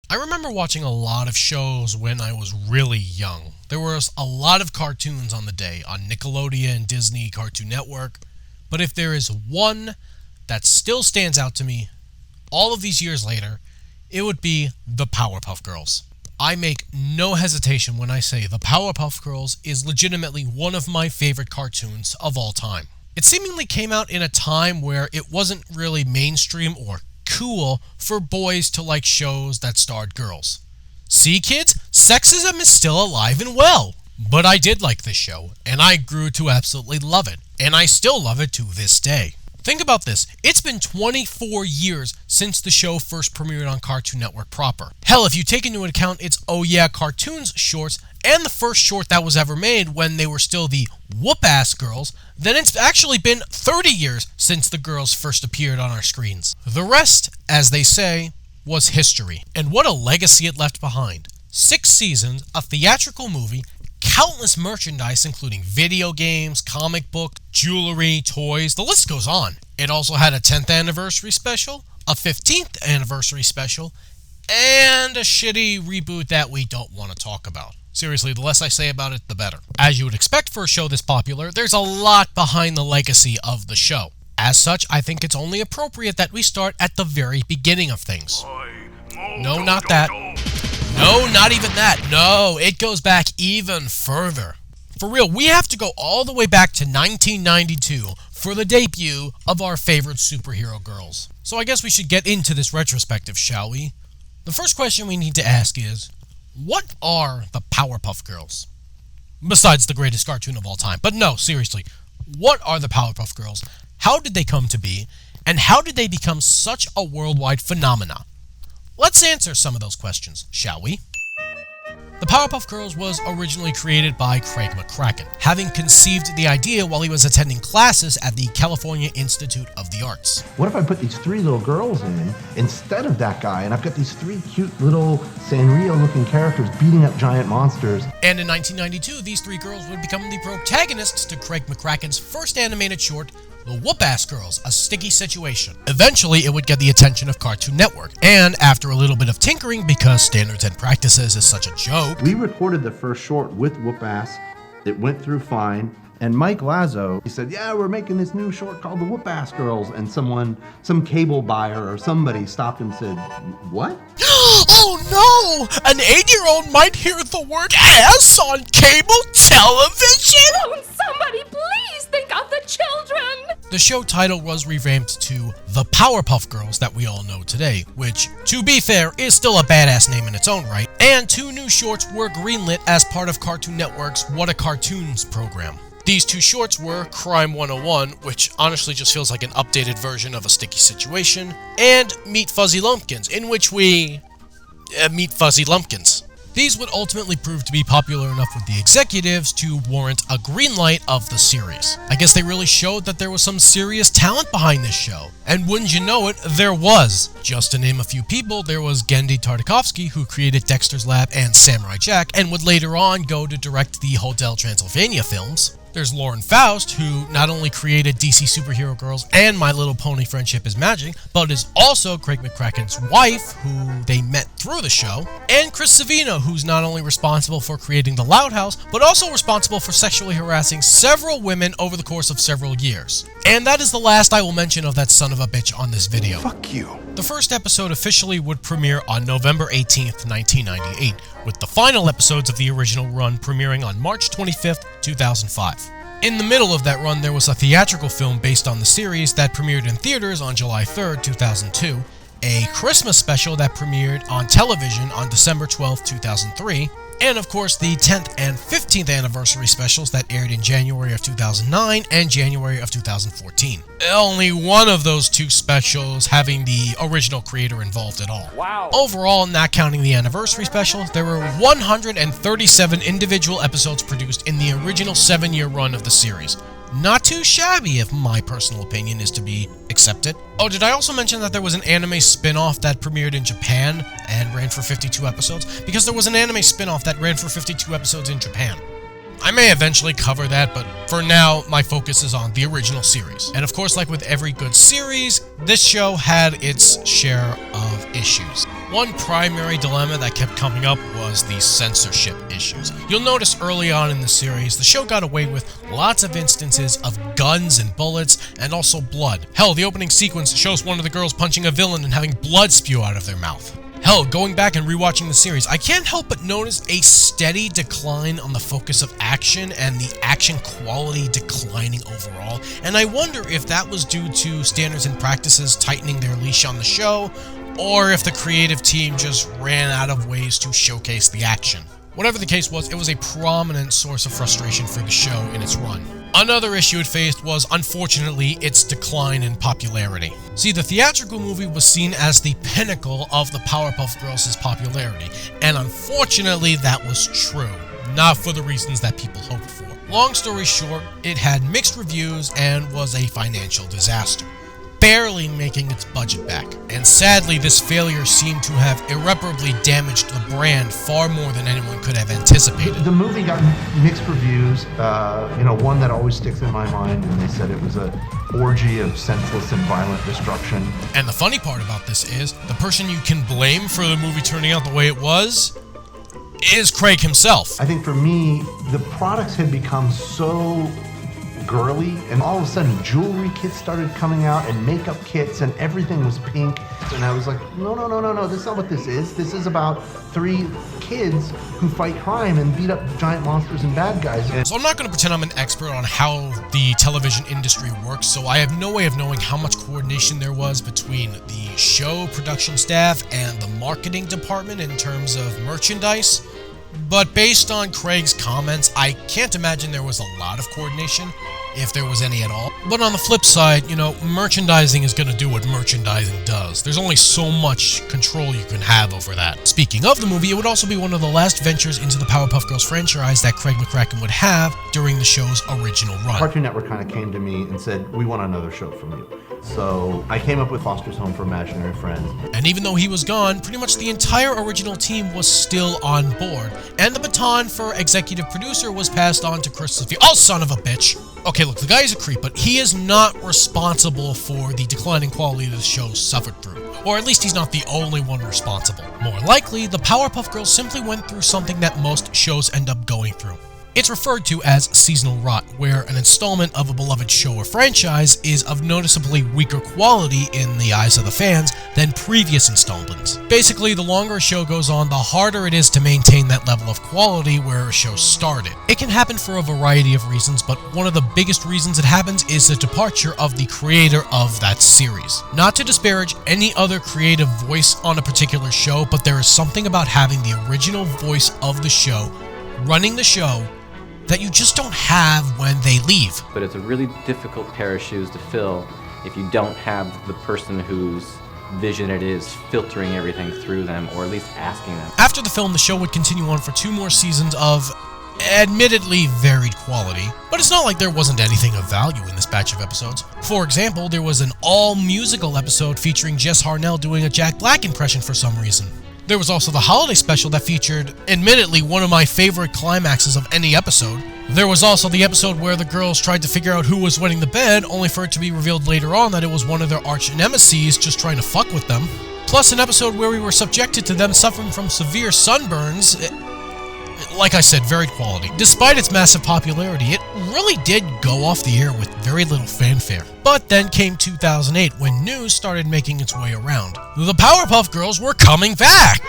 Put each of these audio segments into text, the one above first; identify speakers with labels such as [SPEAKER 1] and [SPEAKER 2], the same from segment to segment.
[SPEAKER 1] I remember watching a lot of shows when I was really young. There was a lot of cartoons on the day on Nickelodeon and Disney, Cartoon Network, but if there is one that still stands out to me all of these years later, it would be the Powerpuff Girls. I make no hesitation when I say the Powerpuff Girls is legitimately one of my favorite cartoons of all time. It seemingly came out in a time where it wasn't really mainstream or cool for boys to like shows that starred girls. See, kids, sexism is still alive and well. But I did like this show, and I grew to absolutely love it, and I still love it to this day. Think about this, it's been 24 years since the show first premiered on Cartoon Network proper. Hell, if you take into account its Oh Yeah Cartoons shorts, and the first short that was ever made when they were still the Whoop-Ass Girls, then it's actually been 30 years since the girls first appeared on our screens. The rest, as they say, was history. And what a legacy it left behind. 6 seasons, a theatrical movie, countless merchandise including video games, comic book, jewelry, toys, the list goes on. It also had a 10th anniversary special, a 15th anniversary special, and a shitty reboot that we don't want to talk about. Seriously, the less I say about it, the better. As you would expect for a show this popular, there's a lot behind the legacy of the show. As such, I think it's only appropriate that we start at the very beginning of things. No, not that. No, not even that. No, it goes back even further. For real, we have to go all the way back to 1992 for the debut of our favorite superhero girls. So I guess we should get into this retrospective, shall we? The first question we need to ask is, what are the Powerpuff Girls? Besides the greatest cartoon of all time. But no, seriously, what are the Powerpuff Girls? How did they come to be? And how did they become such a worldwide phenomenon? Let's answer some of those questions, shall we? The Powerpuff Girls was originally created by Craig McCracken, having conceived the idea while he was attending classes at the California Institute of the Arts.
[SPEAKER 2] What if I put these 3 little girls in instead of that guy, and I've got these 3 cute little Sanrio-looking characters beating up giant monsters?
[SPEAKER 1] And in 1992, these 3 girls would become the protagonists to Craig McCracken's first animated short, The Whoop-Ass Girls, A Sticky Situation. Eventually, it would get the attention of Cartoon Network, and after a little bit of tinkering, because standards and practices is such a joke,
[SPEAKER 2] we recorded the first short with Whoop-Ass. It went through fine. And Mike Lazo, he said, yeah, we're making this new short called The Whoop-Ass Girls. And some cable buyer or somebody stopped and said, what?
[SPEAKER 1] Oh no! An 8-year-old might hear the word ass on cable television?
[SPEAKER 3] Oh, somebody please think of the children!
[SPEAKER 1] The show title was revamped to The Powerpuff Girls that we all know today, which, to be fair, is still a badass name in its own right, and 2 new shorts were greenlit as part of Cartoon Network's What a Cartoons program. These 2 shorts were Crime 101, which honestly just feels like an updated version of A Sticky Situation, and Meet Fuzzy Lumpkins, in which we meet Fuzzy Lumpkins. These would ultimately prove to be popular enough with the executives to warrant a green light of the series. I guess they really showed that there was some serious talent behind this show. And wouldn't you know it, there was. Just to name a few people, there was Genndy Tartakovsky, who created Dexter's Lab and Samurai Jack, and would later on go to direct the Hotel Transylvania films. There's Lauren Faust, who not only created DC Superhero Girls and My Little Pony Friendship is Magic, but is also Craig McCracken's wife, who they met through the show, and Chris Savino, who's not only responsible for creating The Loud House, but also responsible for sexually harassing several women over the course of several years. And that is the last I will mention of that son of a bitch on this video.
[SPEAKER 4] Fuck you.
[SPEAKER 1] The first episode officially would premiere on November 18th, 1998, with the final episodes of the original run premiering on March 25th, 2005. In the middle of that run, there was a theatrical film based on the series that premiered in theaters on July 3rd, 2002, a Christmas special that premiered on television on December 12th, 2003, and of course the 10th and 15th anniversary specials that aired in January of 2009 and January of 2014. Only one of those 2 specials having the original creator involved at all.
[SPEAKER 4] Wow.
[SPEAKER 1] Overall, not counting the anniversary specials, there were 137 individual episodes produced in the original 7-year run of the series. Not too shabby, if my personal opinion is to be accepted. Oh, did I also mention that there was an anime spin-off that premiered in Japan and ran for 52 episodes? Because there was an anime spin-off that ran for 52 episodes in Japan. I may eventually cover that, but for now, my focus is on the original series. And of course, like with every good series, this show had its share of issues. One primary dilemma that kept coming up was the censorship issues. You'll notice early on in the series, the show got away with lots of instances of guns and bullets, and also blood. Hell, the opening sequence shows one of the girls punching a villain and having blood spew out of their mouth. Hell, going back and rewatching the series, I can't help but notice a steady decline on the focus of action and the action quality declining overall, and I wonder if that was due to standards and practices tightening their leash on the show, or if the creative team just ran out of ways to showcase the action. Whatever the case was, it was a prominent source of frustration for the show in its run. Another issue it faced was, unfortunately, its decline in popularity. See, the theatrical movie was seen as the pinnacle of the Powerpuff Girls' popularity, and unfortunately that was true, not for the reasons that people hoped for. Long story short, it had mixed reviews and was a financial disaster, barely making its budget back. And sadly, this failure seemed to have irreparably damaged the brand far more than anyone could have anticipated.
[SPEAKER 2] The movie got mixed reviews. One that always sticks in my mind, and they said it was an orgy of senseless and violent destruction.
[SPEAKER 1] And the funny part about this is, the person you can blame for the movie turning out the way it was is Craig himself.
[SPEAKER 2] I think for me, the products had become so girly, and all of a sudden jewelry kits started coming out and makeup kits, and everything was pink, and I was like, no, that's not what this is. This is about 3 kids who fight crime and beat up giant monsters and bad guys.
[SPEAKER 1] So I'm not going to pretend I'm an expert on how the television industry works, so I have no way of knowing how much coordination there was between the show production staff and the marketing department in terms of merchandise. But based on Craig's comments, I can't imagine there was a lot of coordination, if there was any at all. But on the flip side, merchandising is going to do what merchandising does. There's only so much control you can have over that. Speaking of the movie, it would also be one of the last ventures into the Powerpuff Girls franchise that Craig McCracken would have during the show's original run.
[SPEAKER 2] Cartoon Network kind of came to me and said, we want another show from you. So I came up with Foster's Home for Imaginary Friends.
[SPEAKER 1] And even though he was gone, pretty much the entire original team was still on board. And the baton for executive producer was passed on to Chris Sophia. Oh, son of a bitch! Okay, look, the guy is a creep, but he is not responsible for the declining quality the show suffered through. Or at least he's not the only one responsible. More likely, the Powerpuff Girls simply went through something that most shows end up going through. It's referred to as seasonal rot, where an installment of a beloved show or franchise is of noticeably weaker quality in the eyes of the fans than previous installments. Basically, the longer a show goes on, the harder it is to maintain that level of quality where a show started. It can happen for a variety of reasons, but one of the biggest reasons it happens is the departure of the creator of that series. Not to disparage any other creative voice on a particular show, but there is something about having the original voice of the show running the show that you just don't have when they leave.
[SPEAKER 4] But it's a really difficult pair of shoes to fill if you don't have the person whose vision it is filtering everything through them, or at least asking them.
[SPEAKER 1] After the film, the show would continue on for 2 more seasons of admittedly varied quality, but it's not like there wasn't anything of value in this batch of episodes. For example, there was an all-musical episode featuring Jess Harnell doing a Jack Black impression for some reason. There was also the holiday special that featured, admittedly, one of my favorite climaxes of any episode. There was also the episode where the girls tried to figure out who was winning the bed, only for it to be revealed later on that it was one of their arch nemeses just trying to fuck with them. Plus an episode where we were subjected to them suffering from severe sunburns. Like I said, varied quality. Despite its massive popularity, it really did go off the air with very little fanfare. But then came 2008, when news started making its way around. The Powerpuff Girls were coming back!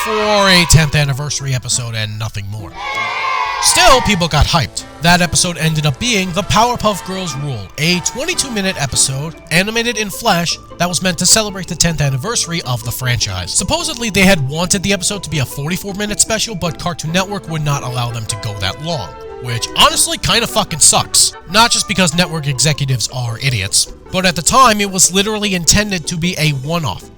[SPEAKER 1] For a 10th anniversary episode and nothing more. Still, people got hyped. That episode ended up being The Powerpuff Girls Rule, a 22-minute episode, animated in Flash, that was meant to celebrate the 10th anniversary of the franchise. Supposedly, they had wanted the episode to be a 44-minute special, but Cartoon Network would not allow them to go that long, which honestly kinda fucking sucks. Not just because network executives are idiots, but at the time, it was literally intended to be a one-off.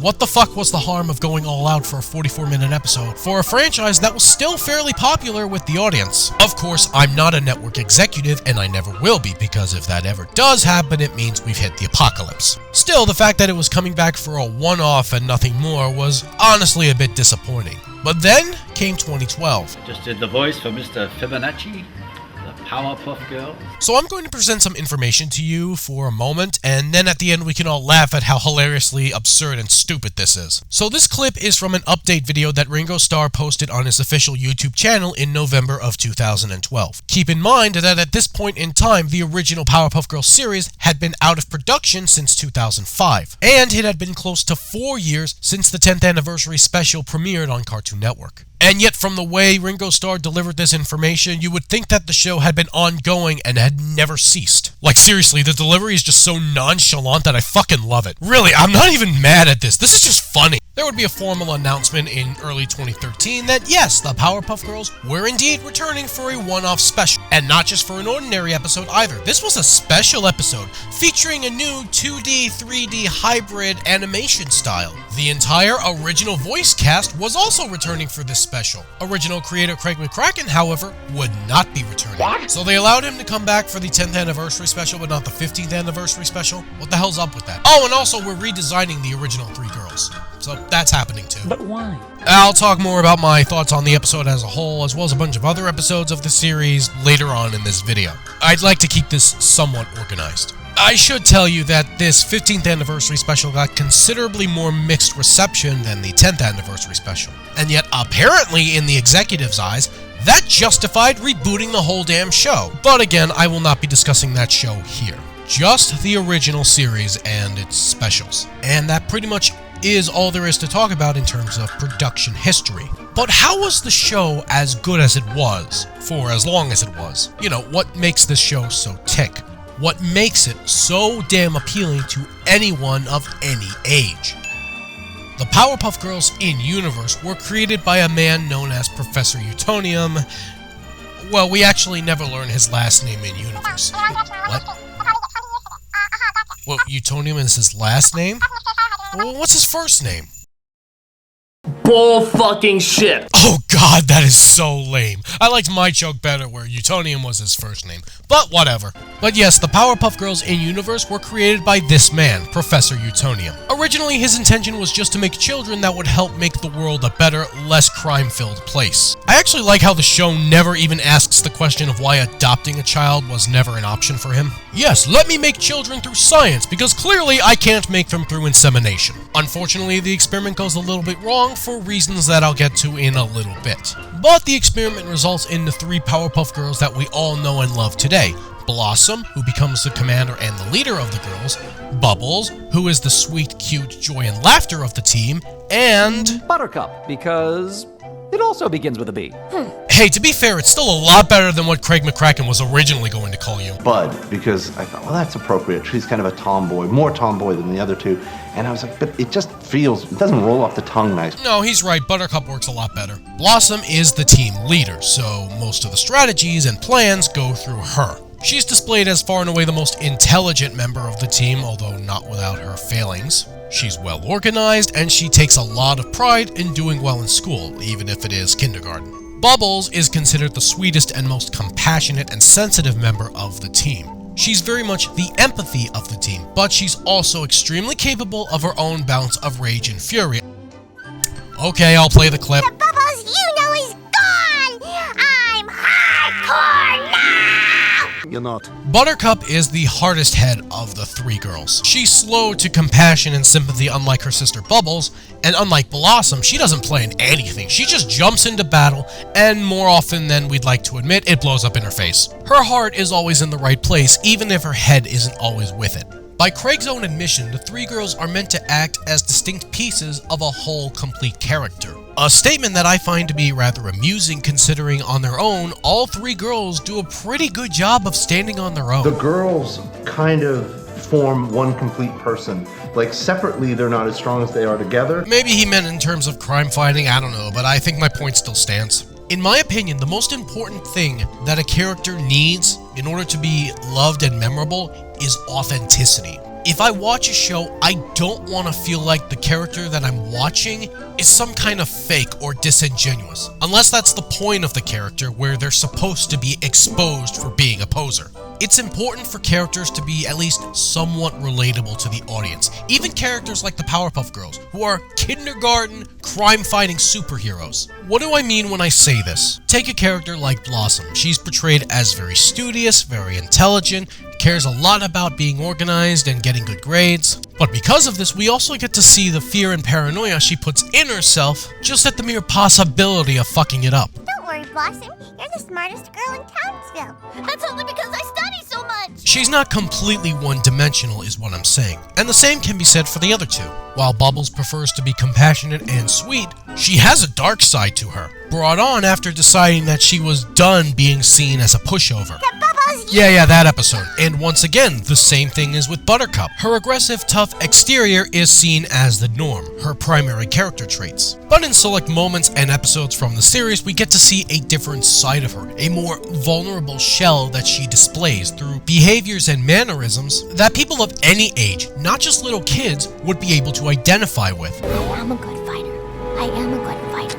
[SPEAKER 1] What the fuck was the harm of going all out for a 44-minute episode for a franchise that was still fairly popular with the audience? Of course, I'm not a network executive, and I never will be, because if that ever does happen, it means we've hit the apocalypse. Still, the fact that it was coming back for a one-off and nothing more was honestly a bit disappointing. But then came 2012.
[SPEAKER 5] Just did the voice for Mr. Fibonacci, the Powerpuff Girls?
[SPEAKER 1] So I'm going to present some information to you for a moment, and then at the end we can all laugh at how hilariously absurd and stupid this is. So this clip is from an update video that Ringo Starr posted on his official YouTube channel in November of 2012. Keep in mind that at this point in time, the original Powerpuff Girls series had been out of production since 2005, and it had been close to 4 years since the 10th anniversary special premiered on Cartoon Network. And yet, from the way Ringo Starr delivered this information, you would think that the show had been ongoing and had never ceased. Like, seriously, the delivery is just so nonchalant that I fucking love it. Really, I'm not even mad at this. This is just funny. There would be a formal announcement in early 2013 that yes, the Powerpuff Girls were indeed returning for a one-off special. And not just for an ordinary episode either. This was a special episode featuring a new 2D, 3D hybrid animation style. The entire original voice cast was also returning for this special. Original creator Craig McCracken, however, would not be returning. What? So they allowed him to come back for the 10th anniversary special, but not the 15th anniversary special? What the hell's up with that? Oh, and also we're redesigning the original three girls. So that's happening too.
[SPEAKER 5] But why?
[SPEAKER 1] I'll talk more about my thoughts on the episode as a whole, as well as a bunch of other episodes of the series later on in this video. I'd like to keep this somewhat organized. I should tell you that this 15th anniversary special got considerably more mixed reception than the 10th anniversary special. And yet, apparently, in the executives' eyes, that justified rebooting the whole damn show. But again, I will not be discussing that show here. Just the original series and its specials. And that pretty much is all there is to talk about in terms of production history. But how was the show as good as it was for as long as it was? You know, what makes this show so tick? What makes it so damn appealing to anyone of any age? The Powerpuff Girls in-universe were created by a man known as Professor Utonium. Well, we actually never learn his last name in-universe. What? Well, Utonium is his last name? Well, what's his first name?
[SPEAKER 5] Bull fucking shit.
[SPEAKER 1] Oh god, that is so lame. I liked my joke better where Utonium was his first name, but whatever. But yes, the Powerpuff Girls in-universe were created by this man, Professor Utonium. Originally, his intention was just to make children that would help make the world a better, less crime-filled place. I actually like how the show never even asks the question of why adopting a child was never an option for him. Yes, let me make children through science, because clearly I can't make them through insemination. Unfortunately, the experiment goes a little bit wrong for reasons that I'll get to in a little bit. But the experiment results in the three Powerpuff Girls that we all know and love today. Blossom, who becomes the commander and the leader of the girls, Bubbles, who is the sweet, cute joy and laughter of the team, and
[SPEAKER 6] Buttercup, because it also begins with a B.
[SPEAKER 1] Hey, to be fair, it's still a lot better than what Craig McCracken was originally going to call you.
[SPEAKER 2] Bud, because I thought, well, that's appropriate. She's kind of a tomboy, more tomboy than the other two. And I was like, but it just feels, it doesn't roll off the tongue nice.
[SPEAKER 1] No, he's right. Buttercup works a lot better. Blossom is the team leader, so most of the strategies and plans go through her. She's displayed as far and away the most intelligent member of the team, although not without her failings. She's well organized, and she takes a lot of pride in doing well in school, even if it is kindergarten. Bubbles is considered the sweetest and most compassionate and sensitive member of the team. She's very much the empathy of the team, but she's also extremely capable of her own bounce of rage and fury. Okay, I'll play the clip.
[SPEAKER 7] The Bubbles you know is gone! I'm hardcore now!
[SPEAKER 2] You're not.
[SPEAKER 1] Buttercup is the hardest head of the three girls. She's slow to compassion and sympathy unlike her sister Bubbles, and unlike Blossom, she doesn't plan anything. She just jumps into battle, and more often than we'd like to admit, it blows up in her face. Her heart is always in the right place, even if her head isn't always with it. By Craig's own admission, the three girls are meant to act as distinct pieces of a whole, complete character. A statement that I find to be rather amusing considering on their own, all three girls do a pretty good job of standing on their own.
[SPEAKER 2] The girls kind of form one complete person. Like, separately, they're not as strong as they are together.
[SPEAKER 1] Maybe he meant in terms of crime fighting, I don't know, but I think my point still stands. In my opinion, the most important thing that a character needs in order to be loved and memorable is authenticity. If I watch a show, I don't want to feel like the character that I'm watching is some kind of fake or disingenuous, unless that's the point of the character where they're supposed to be exposed for being a poser. It's important for characters to be at least somewhat relatable to the audience. Even characters like the Powerpuff Girls, who are kindergarten, crime-fighting superheroes. What do I mean when I say this? Take a character like Blossom. She's portrayed as very studious, very intelligent, cares a lot about being organized and getting good grades. But because of this, we also get to see the fear and paranoia she puts in herself just at the mere possibility of fucking it up.
[SPEAKER 7] Don't worry, Blossom. You're the smartest girl in Townsville. That's only because I study so much.
[SPEAKER 1] She's not completely one-dimensional is what I'm saying. And the same can be said for the other two. While Bubbles prefers to be compassionate and sweet, she has a dark side to her. Brought on after deciding that she was done being seen as a pushover. Yeah, that episode. And once again, the same thing is with Buttercup. Her aggressive, tough exterior is seen as the norm, her primary character traits. But in select moments and episodes from the series, we get to see a different side of her, a more vulnerable shell that she displays through behaviors and mannerisms that people of any age, not just little kids, would be able to identify with.
[SPEAKER 7] I am a good fighter. I am a good fighter.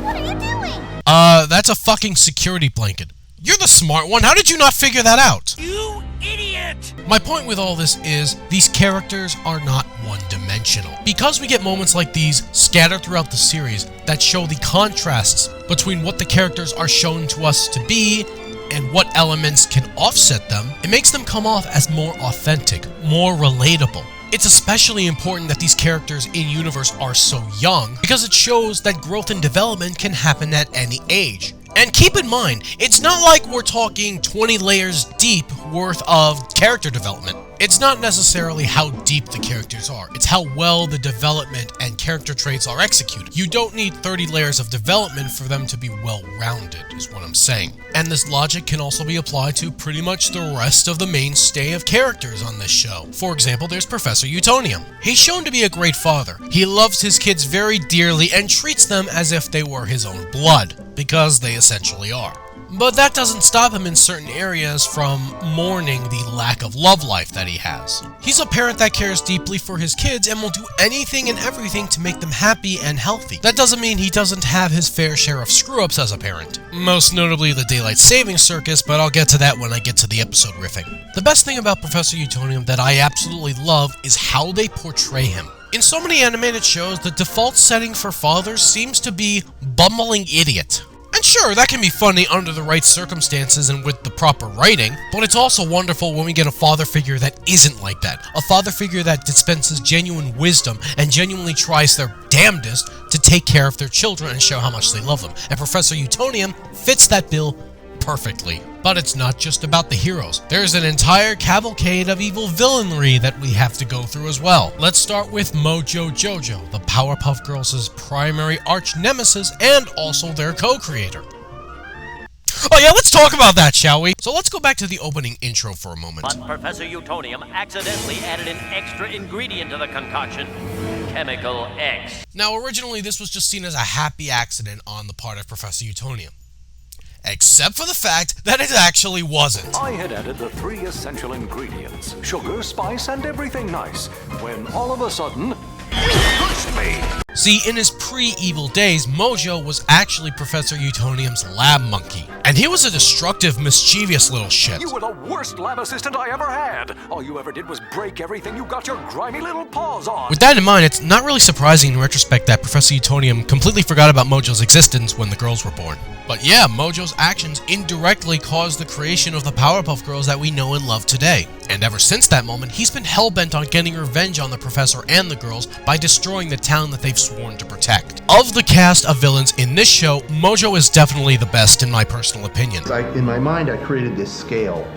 [SPEAKER 7] What are you doing?
[SPEAKER 1] That's a fucking security blanket. You're the smart one, how did you not figure that out?
[SPEAKER 5] You idiot!
[SPEAKER 1] My point with all this is, these characters are not one-dimensional. Because we get moments like these scattered throughout the series that show the contrasts between what the characters are shown to us to be and what elements can offset them, it makes them come off as more authentic, more relatable. It's especially important that these characters in universe are so young because it shows that growth and development can happen at any age. And keep in mind, it's not like we're talking 20 layers deep worth of character development. It's not necessarily how deep the characters are, it's how well the development and character traits are executed. You don't need 30 layers of development for them to be well-rounded, is what I'm saying. And this logic can also be applied to pretty much the rest of the mainstay of characters on this show. For example, there's Professor Utonium. He's shown to be a great father. He loves his kids very dearly and treats them as if they were his own blood, because they essentially are. But that doesn't stop him in certain areas from mourning the lack of love life that he has. He's a parent that cares deeply for his kids and will do anything and everything to make them happy and healthy. That doesn't mean he doesn't have his fair share of screw-ups as a parent. Most notably the Daylight Saving Circus, but I'll get to that when I get to the episode riffing. The best thing about Professor Utonium that I absolutely love is how they portray him. In so many animated shows, the default setting for fathers seems to be bumbling idiot. And sure, that can be funny under the right circumstances and with the proper writing, but it's also wonderful when we get a father figure that isn't like that. A father figure that dispenses genuine wisdom and genuinely tries their damnedest to take care of their children and show how much they love them. And Professor Utonium fits that bill perfectly. But it's not just about the heroes. There's an entire cavalcade of evil villainry that we have to go through as well. Let's start with Mojo Jojo, the Powerpuff Girls' primary arch nemesis and also their co-creator. Oh yeah, let's talk about that, shall we? So let's go back to the opening intro for a moment.
[SPEAKER 8] But Professor Utonium accidentally added an extra ingredient to the concoction, Chemical X.
[SPEAKER 1] Now originally this was just seen as a happy accident on the part of Professor Utonium. Except for the fact that it actually wasn't.
[SPEAKER 9] I had added the 3 essential ingredients, sugar, spice, and everything nice, when all of a sudden, it pushed me!
[SPEAKER 1] See, in his pre-evil days, Mojo was actually Professor Utonium's lab monkey. And he was a destructive, mischievous little shit.
[SPEAKER 9] You were the worst lab assistant I ever had! All you ever did was break everything you got your grimy little paws on!
[SPEAKER 1] With that in mind, it's not really surprising in retrospect that Professor Utonium completely forgot about Mojo's existence when the girls were born. But yeah, Mojo's actions indirectly caused the creation of the Powerpuff Girls that we know and love today. And ever since that moment, he's been hell-bent on getting revenge on the Professor and the girls by destroying the town that they've sworn to protect. Of the cast of villains in this show, Mojo is definitely the best in my personal opinion.
[SPEAKER 2] In my mind, I created this scale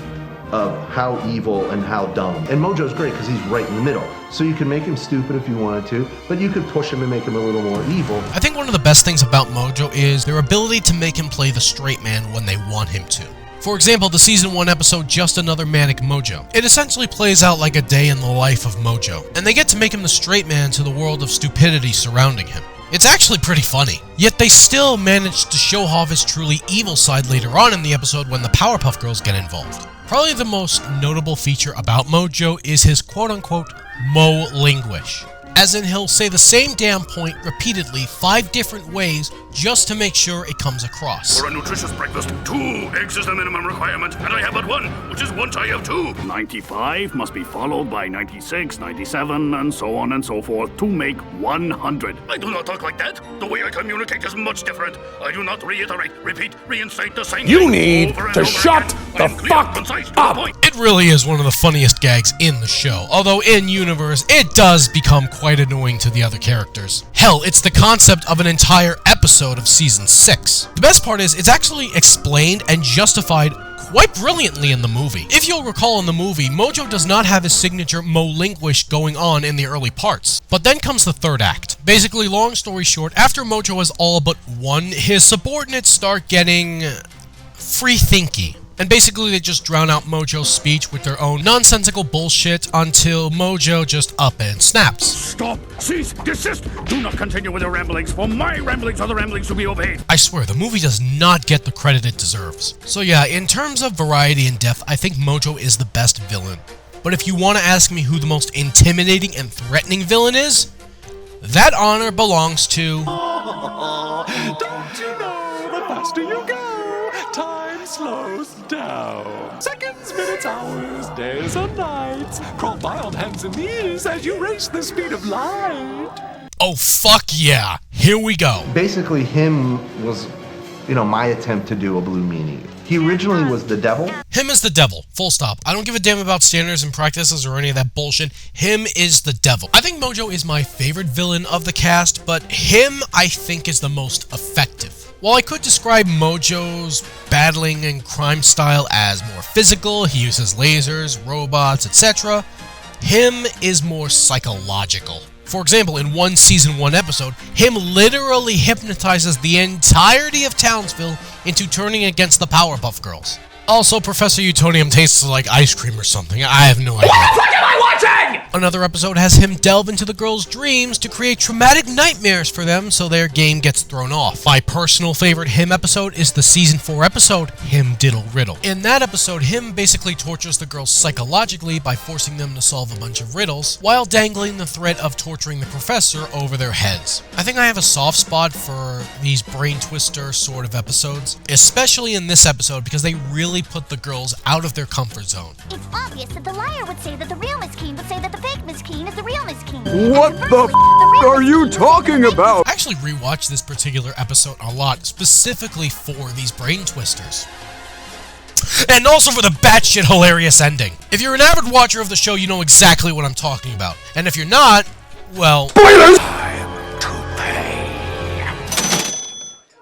[SPEAKER 2] of how evil and how dumb. And Mojo's great because he's right in the middle. So you can make him stupid if you wanted to, but you could push him and make him a little more evil.
[SPEAKER 1] I think one of the best things about Mojo is their ability to make him play the straight man when they want him to. For example, the Season 1 episode, Just Another Manic Mojo. It essentially plays out like a day in the life of Mojo, and they get to make him the straight man to the world of stupidity surrounding him. It's actually pretty funny. Yet they still managed to show off his truly evil side later on in the episode when the Powerpuff Girls get involved. Probably the most notable feature about Mojo is his quote-unquote Mo-linguish. As in, he'll say the same damn point repeatedly 5 different ways just to make sure it comes across.
[SPEAKER 5] For a nutritious breakfast, 2 eggs is the minimum requirement, and I have but 1, which is one shy of 2. 95 must be followed by 96, 97, and so on and so forth to make 100. I do not talk like that. The way I communicate is much different. I do not reiterate, repeat, reinstate the same
[SPEAKER 9] You
[SPEAKER 5] thing
[SPEAKER 9] need
[SPEAKER 5] over and
[SPEAKER 9] to
[SPEAKER 5] over
[SPEAKER 9] shut
[SPEAKER 5] again.
[SPEAKER 9] the
[SPEAKER 5] I am clear,
[SPEAKER 9] fuck
[SPEAKER 5] concise, to the
[SPEAKER 9] up.
[SPEAKER 5] point.
[SPEAKER 1] It really is one of the funniest gags in the show, although in universe, it does become quite annoying to the other characters. Hell, it's the concept of an entire episode of Season 6. The best part is, it's actually explained and justified quite brilliantly in the movie. If you'll recall in the movie, Mojo does not have his signature Molinquish going on in the early parts. But then comes the third act. Basically, long story short, after Mojo has all but won, his subordinates start getting free-thinky. And basically they just drown out Mojo's speech with their own nonsensical bullshit until Mojo just up and snaps.
[SPEAKER 5] Stop! Cease! Desist! Do not continue with your ramblings, for my ramblings are the ramblings to be obeyed.
[SPEAKER 1] I swear, the movie does not get the credit it deserves. So yeah, in terms of variety and depth, I think Mojo is the best villain. But if you want to ask me who the most intimidating and threatening villain is, that honor belongs to...
[SPEAKER 9] Don't you know, the faster you go, time slows down. Seconds, minutes, hours, days and nights crawl by on hands and knees as you race the speed of light.
[SPEAKER 1] Oh fuck yeah, here we go.
[SPEAKER 2] Basically, him was, my attempt to do a Blue Meanie. He originally was the devil.
[SPEAKER 1] Him is the devil, full stop. I don't give a damn about standards and practices or any of that bullshit. Him is the devil. I think Mojo is my favorite villain of the cast, but him I think is the most effective. While I could describe Mojo's battling and crime style as more physical, he uses lasers, robots, etc., him is more psychological. For example, in one Season 1 episode, him literally hypnotizes the entirety of Townsville into turning against the Powerpuff Girls. Also, Professor Utonium tastes like ice cream or something. I have no idea.
[SPEAKER 5] What the fuck am I watching?
[SPEAKER 1] Another episode has him delve into the girls' dreams to create traumatic nightmares for them so their game gets thrown off. My personal favorite him episode is the Season 4 episode, Him Diddle Riddle. In that episode, him basically tortures the girls psychologically by forcing them to solve a bunch of riddles, while dangling the threat of torturing the professor over their heads. I think I have a soft spot for these brain twister sort of episodes, especially in this episode because they really put the girls out of their comfort zone.
[SPEAKER 7] It's obvious that the liar would say that the real Miss Keene would say that the fake Miss Keene is the real Miss Keene.
[SPEAKER 9] What the f*** are you talking about?
[SPEAKER 1] I actually rewatched this particular episode a lot, specifically for these brain twisters. And also for the batshit hilarious ending. If you're an avid watcher of the show, you know exactly what I'm talking about. And if you're not, well...
[SPEAKER 9] Spoilers!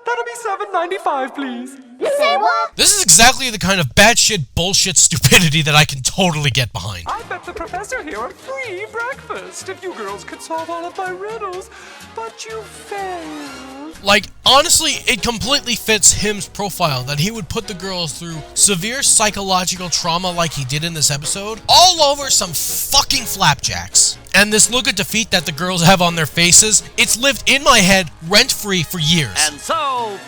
[SPEAKER 6] That'll be $7.95, please.
[SPEAKER 7] Say what?
[SPEAKER 1] This is exactly the kind of batshit bullshit stupidity that I can totally get behind.
[SPEAKER 6] I bet the professor here a free breakfast if you girls could solve all of my riddles, but you failed.
[SPEAKER 1] Like, honestly, it completely fits him's profile that he would put the girls through severe psychological trauma like he did in this episode, all over some fucking flapjacks. And this look of defeat that the girls have on their faces, it's lived in my head rent-free for years.
[SPEAKER 8] And so...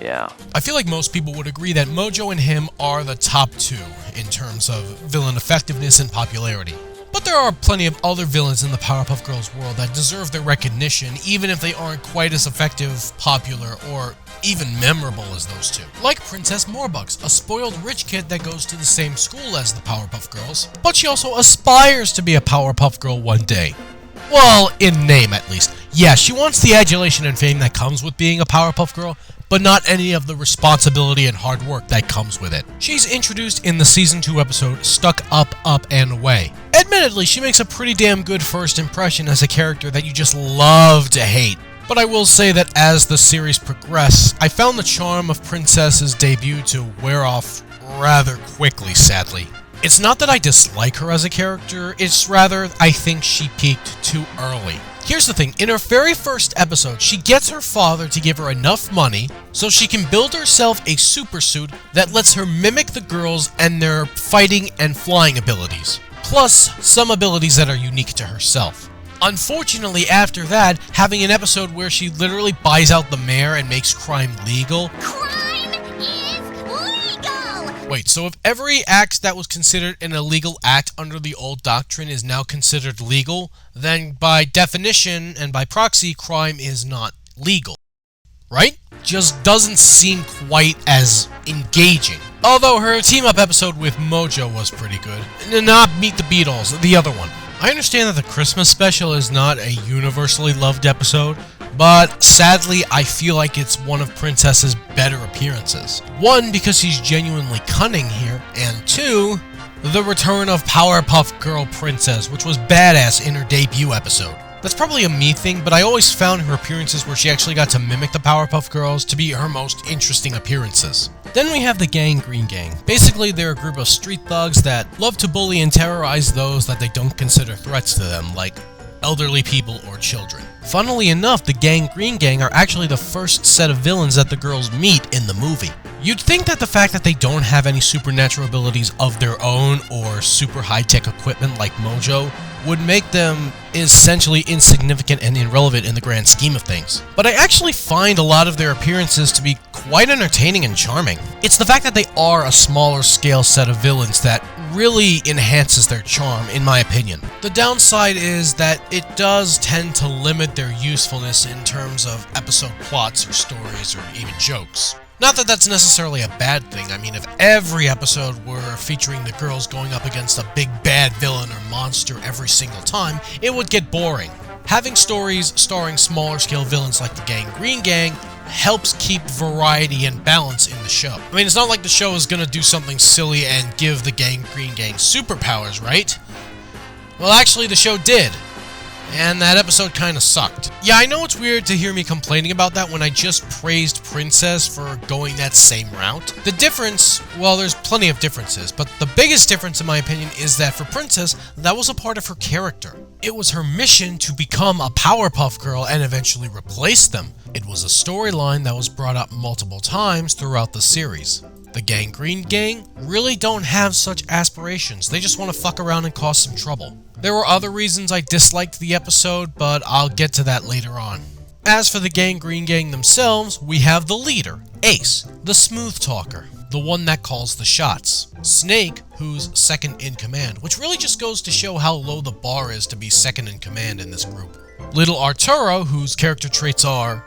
[SPEAKER 8] yeah.
[SPEAKER 1] I feel like most people would agree that Mojo and him are the top 2 in terms of villain effectiveness and popularity. But there are plenty of other villains in the Powerpuff Girls world that deserve their recognition even if they aren't quite as effective, popular, or even memorable as those two. Like Princess Morbugs, a spoiled rich kid that goes to the same school as the Powerpuff Girls, but she also aspires to be a Powerpuff Girl one day. Well, in name at least. Yeah, she wants the adulation and fame that comes with being a Powerpuff Girl, but not any of the responsibility and hard work that comes with it. She's introduced in the Season 2 episode, Stuck Up, Up, and Away. Admittedly, she makes a pretty damn good first impression as a character that you just love to hate. But I will say that as the series progressed, I found the charm of Princess's debut to wear off rather quickly, sadly. It's not that I dislike her as a character, it's rather I think she peaked too early. Here's the thing, in her very first episode, she gets her father to give her enough money so she can build herself a super suit that lets her mimic the girls and their fighting and flying abilities, plus some abilities that are unique to herself. Unfortunately, after that, having an episode where she literally buys out the mayor and makes crime legal,
[SPEAKER 7] Crime is legal!
[SPEAKER 1] Wait, so if every act that was considered an illegal act under the old doctrine is now considered legal, then by definition and by proxy, crime is not legal, right? Just doesn't seem quite as engaging. Although her team-up episode with Mojo was pretty good. Not Meet the Beatles, the other one. I understand that the Christmas special is not a universally loved episode, but sadly I feel like it's one of Princess's better appearances. One, because she's genuinely cunning here, and two, the return of Powerpuff Girl Princess, which was badass in her debut episode. That's probably a me thing, but I always found her appearances where she actually got to mimic the Powerpuff Girls to be her most interesting appearances. Then we have the Gang Green Gang. Basically, they're a group of street thugs that love to bully and terrorize those that they don't consider threats to them, like elderly people or children. Funnily enough, the Gang Green Gang are actually the first set of villains that the girls meet in the movie. You'd think that the fact that they don't have any supernatural abilities of their own or super high-tech equipment like Mojo would make them essentially insignificant and irrelevant in the grand scheme of things. But I actually find a lot of their appearances to be quite entertaining and charming. It's the fact that they are a smaller scale set of villains that really enhances their charm, in my opinion. The downside is that it does tend to limit their usefulness in terms of episode plots or stories or even jokes. Not that that's necessarily a bad thing. I mean, if every episode were featuring the girls going up against a big bad villain or monster every single time, it would get boring. Having stories starring smaller scale villains like the Gang Green Gang helps keep variety and balance in the show. I mean, it's not like the show is gonna do something silly and give the Gang Green Gang superpowers, right? Well, actually, the show did. And that episode kinda sucked. Yeah, I know it's weird to hear me complaining about that when I just praised Princess for going that same route. The difference, well, there's plenty of differences, but the biggest difference in my opinion is that for Princess, that was a part of her character. It was her mission to become a Powerpuff Girl and eventually replace them. It was a storyline that was brought up multiple times throughout the series. The Gang Green Gang really don't have such aspirations. They just want to fuck around and cause some trouble. There were other reasons I disliked the episode, but I'll get to that later on. As for the Gang Green Gang themselves, we have the leader, Ace, the smooth talker, the one that calls the shots. Snake, who's second in command, which really just goes to show how low the bar is to be second in command in this group. Little Arturo, whose character traits are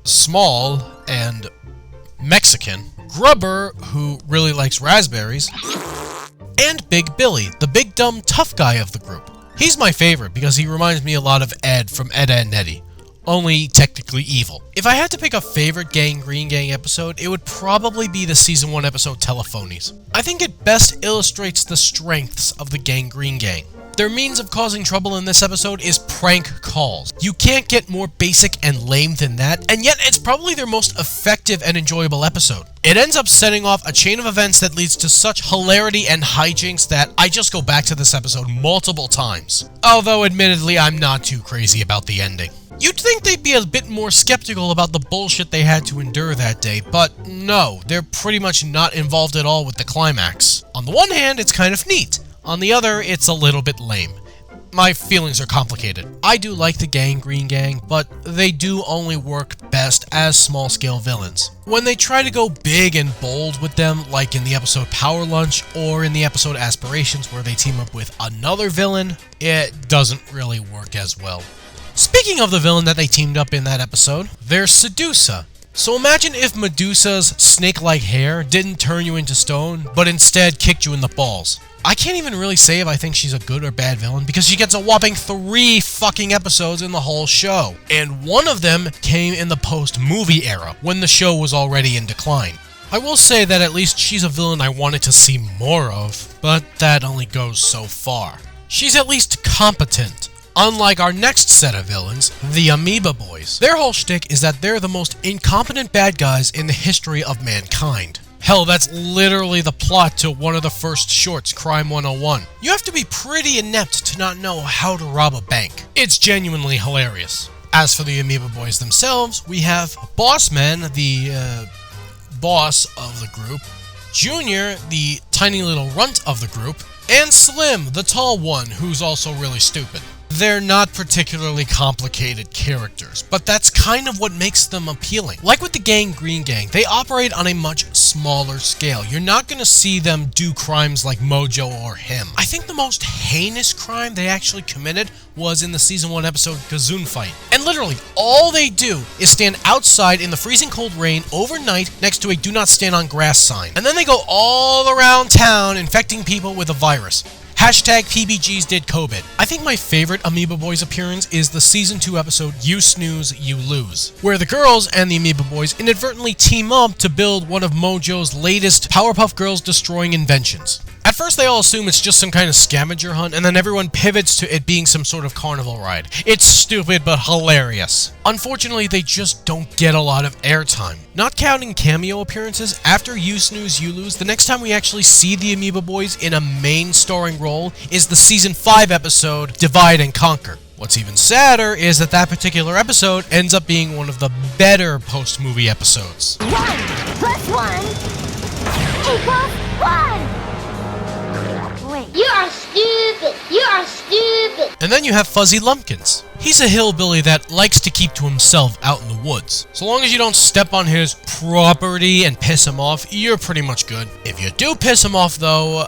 [SPEAKER 1] small and Mexican. Grubber, who really likes raspberries. And Big Billy, the big dumb tough guy of the group. He's my favorite because he reminds me a lot of Ed from Ed, Edd n Eddy, only technically evil. If I had to pick a favorite Gang Green Gang episode, it would probably be the Season 1 episode Telephonies. I think it best illustrates the strengths of the Gang Green Gang. Their means of causing trouble in this episode is prank calls. You can't get more basic and lame than that, and yet it's probably their most effective and enjoyable episode. It ends up setting off a chain of events that leads to such hilarity and hijinks that I just go back to this episode multiple times. Although admittedly, I'm not too crazy about the ending. You'd think they'd be a bit more skeptical about the bullshit they had to endure that day, but no, they're pretty much not involved at all with the climax. On the one hand, it's kind of neat. On the other, it's a little bit lame. My feelings are complicated. I do like the Gang Green Gang, but they do only work best as small-scale villains. When they try to go big and bold with them, like in the episode Power Lunch or in the episode Aspirations where they team up with another villain, it doesn't really work as well. Speaking of the villain that they teamed up in that episode, there's Sedusa. So imagine if Medusa's snake-like hair didn't turn you into stone, but instead kicked you in the balls. I can't even really say if I think she's a good or bad villain because she gets a whopping 3 fucking episodes in the whole show. And one of them came in the post-movie era, when the show was already in decline. I will say that at least she's a villain I wanted to see more of, but that only goes so far. She's at least competent. Unlike our next set of villains, the Amoeba Boys. Their whole shtick is that they're the most incompetent bad guys in the history of mankind. Hell, that's literally the plot to one of the first shorts, Crime 101. You have to be pretty inept to not know how to rob a bank. It's genuinely hilarious. As for the Amoeba Boys themselves, we have Bossman, the boss of the group, Junior, the tiny little runt of the group, and Slim, the tall one, who's also really stupid. They're not particularly complicated characters, but that's kind of what makes them appealing. Like with the Gang Green Gang, they operate on a much smaller scale. You're not going to see them do crimes like Mojo or him. I think the most heinous crime they actually committed was in the season 1 episode Gazoon Fight. And literally, all they do is stand outside in the freezing cold rain overnight next to a do not stand on grass sign. And then they go all around town infecting people with a virus. Hashtag PPGs did COVID. I think my favorite Amoeba Boys appearance is the season 2 episode You Snooze, You Lose, where the girls and the Amoeba Boys inadvertently team up to build one of Mojo's latest Powerpuff Girls destroying inventions. At first they all assume it's just some kind of scavenger hunt, and then everyone pivots to it being some sort of carnival ride. It's stupid but hilarious. Unfortunately, they just don't get a lot of airtime. Not counting cameo appearances, after You Snooze, You Lose, the next time we actually see the Amoeba Boys in a main starring role is the season 5 episode Divide and Conquer. What's even sadder is that that particular episode ends up being one of the better post-movie episodes.
[SPEAKER 7] 1 + 1 = 1! Wait. You are stupid! You are stupid!
[SPEAKER 1] And then you have Fuzzy Lumpkins. He's a hillbilly that likes to keep to himself out in the woods. So long as you don't step on his property and piss him off, you're pretty much good. If you do piss him off though,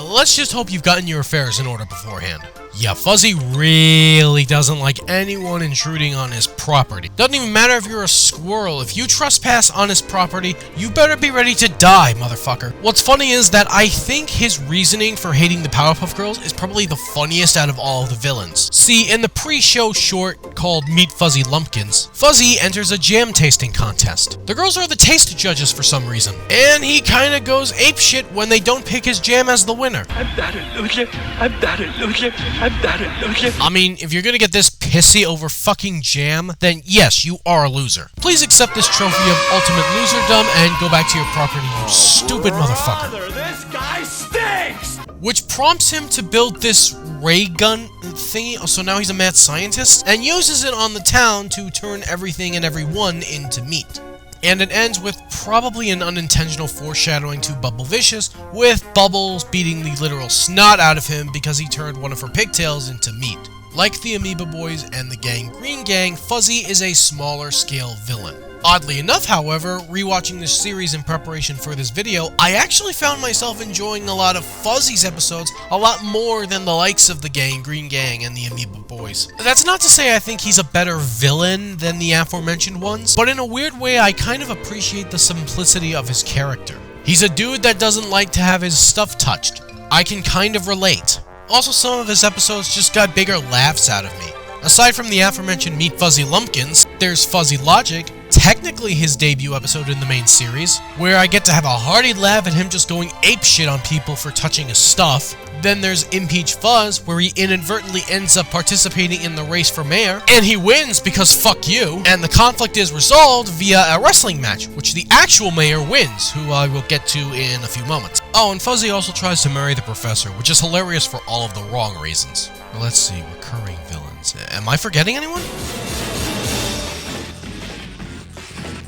[SPEAKER 1] let's just hope you've gotten your affairs in order beforehand. Yeah, Fuzzy really doesn't like anyone intruding on his property. Doesn't even matter if you're a squirrel. If you trespass on his property, you better be ready to die, motherfucker. What's funny is that I think his reasoning for hating the Powerpuff Girls is probably the funniest out of all of the villains. See, in the pre-show short called Meet Fuzzy Lumpkins, Fuzzy enters a jam tasting contest. The girls are the taste judges for some reason, and he kinda goes apeshit when they don't pick his jam as the winner.
[SPEAKER 9] I'm that illusion. I'm that illusion. I'm that illusion.
[SPEAKER 1] I mean, if you're gonna get this pissy over fucking jam, then yes, you are a loser. Please accept this trophy of ultimate loserdom and go back to your property, you stupid motherfucker.
[SPEAKER 9] This guy stinks!
[SPEAKER 1] Which prompts him to build this ray gun thingy, so now he's a mad scientist, and uses it on the town to turn everything and everyone into meat. And it ends with probably an unintentional foreshadowing to Bubblevicious, with Bubbles beating the literal snot out of him because he turned one of her pigtails into meat. Like the Amoeba Boys and the Gang Green Gang, Fuzzy is a smaller scale villain. Oddly enough, however, rewatching this series in preparation for this video, I actually found myself enjoying a lot of Fuzzy's episodes a lot more than the likes of the Gang Green Gang and the Amoeba Boys. That's not to say I think he's a better villain than the aforementioned ones, but in a weird way I kind of appreciate the simplicity of his character. He's a dude that doesn't like to have his stuff touched. I can kind of relate. Also, some of his episodes just got bigger laughs out of me. Aside from the aforementioned Meet Fuzzy Lumpkins, there's Fuzzy Logic, technically his debut episode in the main series, where I get to have a hearty laugh at him just going apeshit on people for touching his stuff. Then there's Impeach Fuzz, where he inadvertently ends up participating in the race for mayor, and he wins because fuck you, and the conflict is resolved via a wrestling match, which the actual mayor wins, who I will get to in a few moments. Oh, and Fuzzy also tries to marry the professor, which is hilarious for all of the wrong reasons. Well, let's see, recurring villains. Am I forgetting anyone?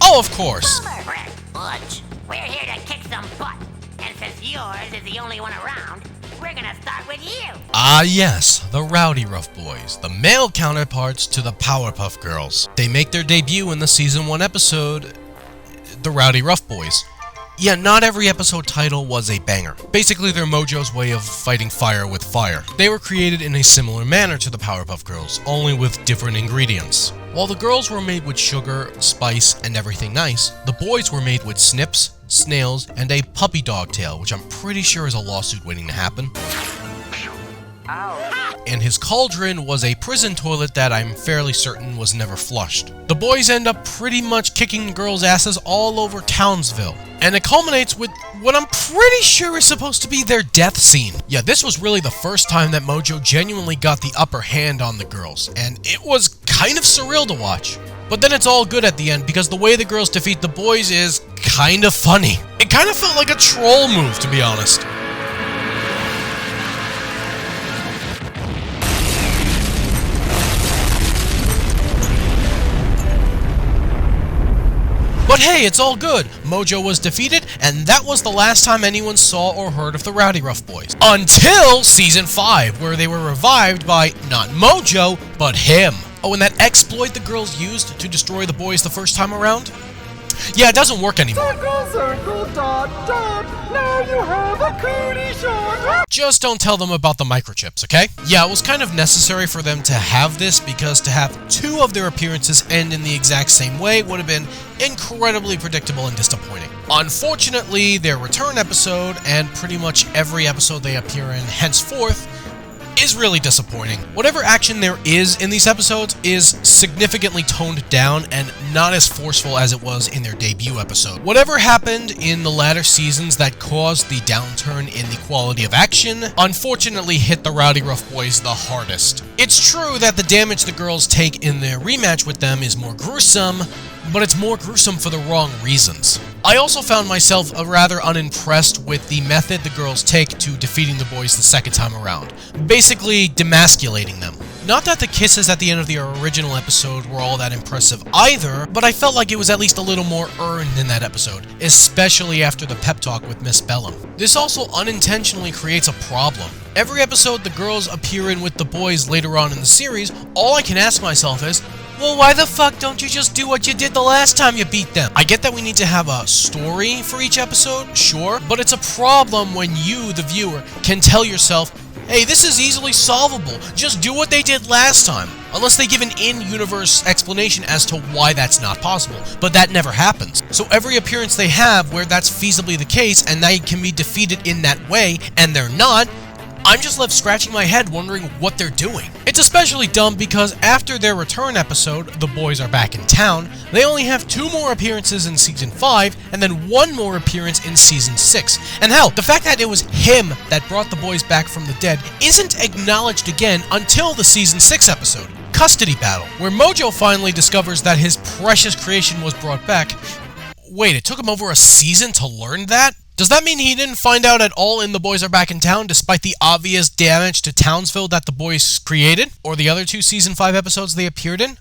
[SPEAKER 1] Oh, of course!
[SPEAKER 7] Butch, we're here to kick some butt, and since yours is the only one around, we're gonna start with you!
[SPEAKER 1] Ah yes, the Rowdyruff Boys, the male counterparts to the Powerpuff Girls. They make their debut in the season 1 episode, the Rowdyruff Boys. Yeah, not every episode title was a banger. Basically, they're Mojo's way of fighting fire with fire. They were created in a similar manner to the Powerpuff Girls, only with different ingredients. While the girls were made with sugar, spice, and everything nice, the boys were made with snips, snails, and a puppy dog tail, which I'm pretty sure is a lawsuit waiting to happen. And his cauldron was a prison toilet that I'm fairly certain was never flushed. The boys end up pretty much kicking the girls' asses all over Townsville. And it culminates with what I'm pretty sure is supposed to be their death scene. Yeah, this was really the first time that Mojo genuinely got the upper hand on the girls, and it was kind of surreal to watch. But then it's all good at the end, because the way the girls defeat the boys is kind of funny. It kind of felt like a troll move, to be honest. But But hey, it's all good. Mojo was defeated, and that was the last time anyone saw or heard of the Rowdyruff Boys. Until Season 5, where they were revived by not Mojo, but him. Oh, and that exploit the girls used to destroy the boys the first time around? Yeah, it doesn't work anymore.
[SPEAKER 6] Circle, circle, dot, dot. Now you have a cootie shot.
[SPEAKER 1] Just don't tell them about the microchips, okay? Yeah, it was kind of necessary for them to have this because to have 2 of their appearances end in the exact same way would have been incredibly predictable and disappointing. Unfortunately, their return episode, and pretty much every episode they appear in henceforth, is really disappointing. Whatever action there is in these episodes is significantly toned down and not as forceful as it was in their debut episode. Whatever happened in the latter seasons that caused the downturn in the quality of action, unfortunately hit the Rowdyruff Boys the hardest. It's true that the damage the girls take in their rematch with them is more gruesome, but it's more gruesome for the wrong reasons. I also found myself rather unimpressed with the method the girls take to defeating the boys the second time around, basically demasculating them. Not that the kisses at the end of the original episode were all that impressive either, but I felt like it was at least a little more earned in that episode, especially after the pep talk with Miss Bellum. This also unintentionally creates a problem. Every episode the girls appear in with the boys later on in the series, all I can ask myself is, well, why the fuck don't you just do what you did the last time you beat them? I get that we need to have a story for each episode, sure, but it's a problem when you, the viewer, can tell yourself, hey, this is easily solvable, just do what they did last time, unless they give an in-universe explanation as to why that's not possible, but that never happens. So every appearance they have where that's feasibly the case and they can be defeated in that way, and they're not, I'm just left scratching my head wondering what they're doing. It's especially dumb because after their return episode, The Boys Are Back in Town, they only have 2 more appearances in Season 5 and then 1 more appearance in Season 6. And hell, the fact that it was him that brought the boys back from the dead isn't acknowledged again until the Season 6 episode, Custody Battle, where Mojo finally discovers that his precious creation was brought back. Wait, it took him over a season to learn that? Does that mean he didn't find out at all in The Boys Are Back in Town, despite the obvious damage to Townsville that the boys created? Or the other 2 Season 5 episodes they appeared in?